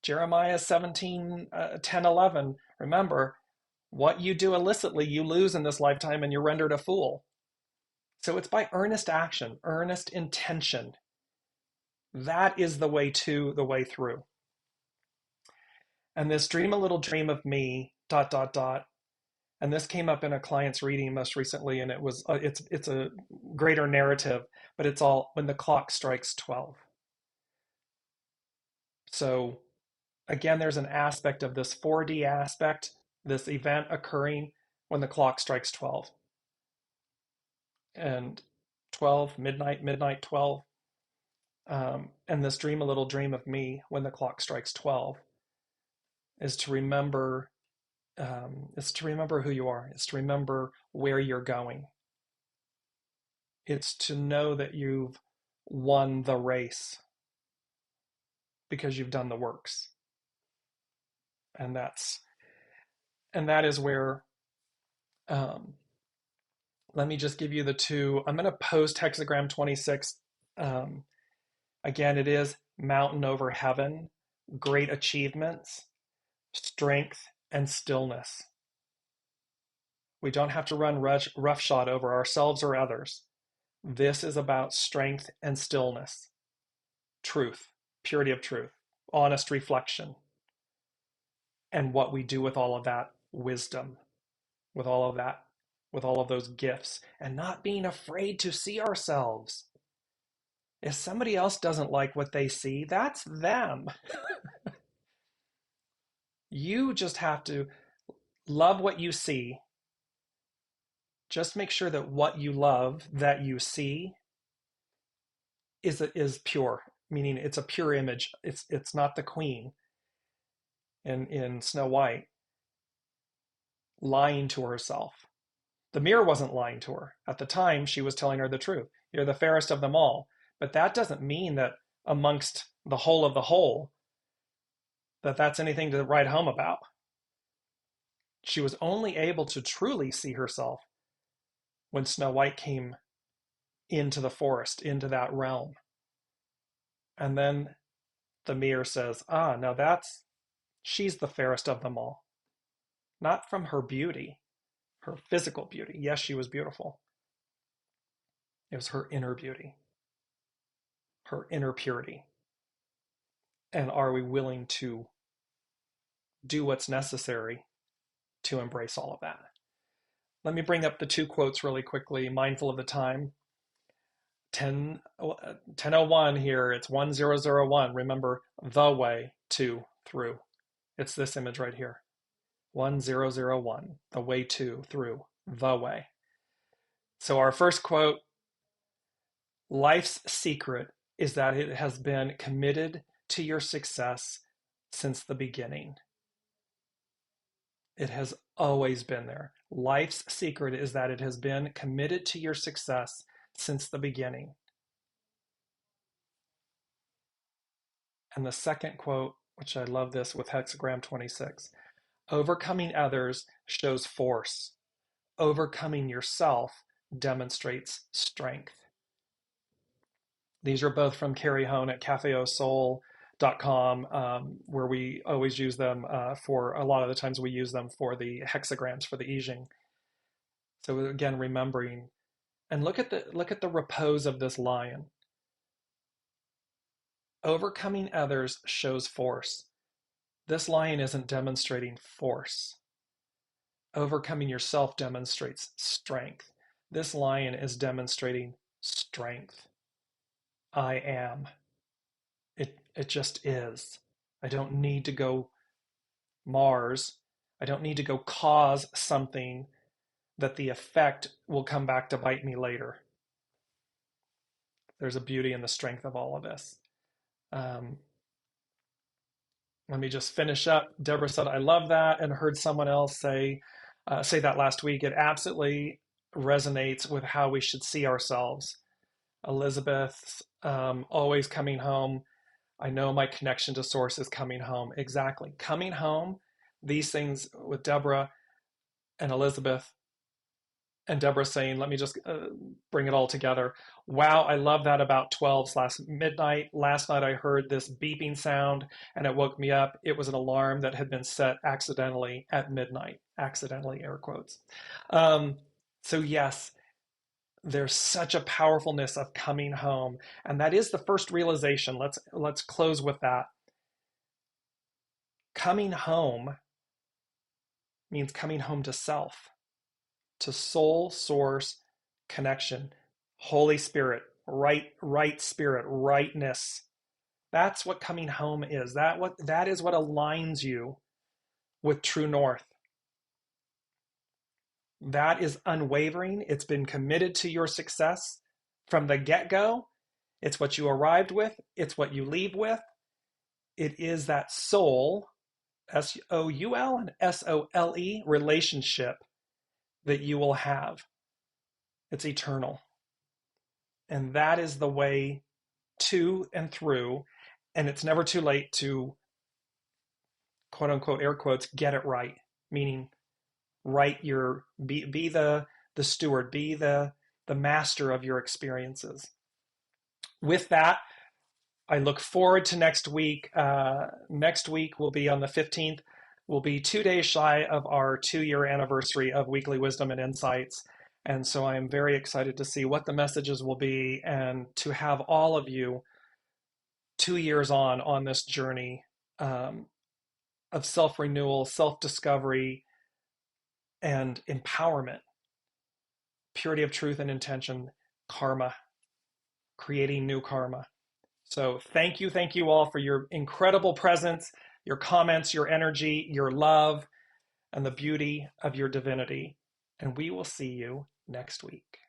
Speaker 1: Jeremiah 17, 10, 11. Remember, what you do illicitly, you lose in this lifetime and you're rendered a fool. So it's by earnest action, earnest intention. That is the way to the way through. And this dream a little dream of me, ... And this came up in a client's reading most recently, and it was it's a greater narrative, but it's all when the clock strikes 12. So again, there's an aspect of this 4D aspect, this event occurring when the clock strikes 12. And 12, midnight 12. And this dream a little dream of me when the clock strikes 12 is to remember who you are. It's to remember where you're going. It's to know that you've won the race because you've done the works. And that is where, let me just give you the two. I'm going to post hexagram 26. Again, it is mountain over heaven, great achievements, strength, and stillness. We don't have to run roughshod over ourselves or others. This is about strength and stillness, truth, purity of truth, honest reflection, and what we do with all of that wisdom, with all of that, with all of those gifts, and not being afraid to see ourselves. If somebody else doesn't like what they see, that's them. You just have to love what you see. Just make sure that what you love, that you see, is pure, meaning it's a pure image. It's not the queen in Snow White. lying to herself. The mirror wasn't lying to her. At the time, she was telling her the truth. You're the fairest of them all. But that doesn't mean that amongst the whole of the whole, that that's anything to write home about. She was only able to truly see herself when Snow White came into the forest, into that realm. And then the mirror says, now she's the fairest of them all. Not from her beauty, her physical beauty. Yes, she was beautiful. It was her inner beauty, her inner purity. And are we willing to do what's necessary to embrace all of that? Let me bring up the two quotes really quickly, mindful of the time. 1001 here, it's 1001. Remember, the way to through. It's this image right here. 1001, the way to through, the way. So our first quote, life's secret is that it has been committed to your success since the beginning. It has always been there. Life's secret is that it has been committed to your success since the beginning. And the second quote, which I love this with hexagram 26, overcoming others shows force. Overcoming yourself demonstrates strength. These are both from Carrie Hone at cafeosoul.com, where we always use them for, a lot of the times we use them for the hexagrams, for the I Ching. So again, remembering, and look at the repose of this lion. Overcoming others shows force. This lion isn't demonstrating force. Overcoming yourself demonstrates strength. This lion is demonstrating strength. I am. It just is. I don't need to go Mars. I don't need to go cause something that the effect will come back to bite me later. There's a beauty in the strength of all of this. Let me just finish up. Deborah said, I love that, and heard someone else say that last week. It absolutely resonates with how we should see ourselves. Elizabeth's always coming home. I know my connection to source is coming home. Exactly. Coming home, these things with Deborah and Elizabeth, and Deborah saying, let me just bring it all together. Wow, I love that about 12/midnight. Last night I heard this beeping sound and it woke me up. It was an alarm that had been set accidentally at midnight. Accidentally, air quotes. So yes, there's such a powerfulness of coming home. And that is the first realization. Let's close with that. Coming home means coming home to self, to soul source connection, Holy Spirit, right spirit, rightness. That's what coming home is. That is what aligns you with true north. That is unwavering. It's been committed to your success from the get-go. It's what you arrived with. It's what you leave with. It is that soul, S-O-U-L and S-O-L-E relationship that you will have. It's eternal. And that is the way to and through. And it's never too late to, quote unquote, air quotes, get it right. Meaning, be the steward, be the master of your experiences. With that, I look forward to next week. Next week will be on the 15th. We'll be 2 days shy of our 2-year anniversary of Weekly Wisdom and Insights. And so I am very excited to see what the messages will be and to have all of you 2 years on this journey of self-renewal, self-discovery, and empowerment, purity of truth and intention, karma, creating new karma. So thank you all for your incredible presence, your comments, your energy, your love, and the beauty of your divinity. And we will see you next week.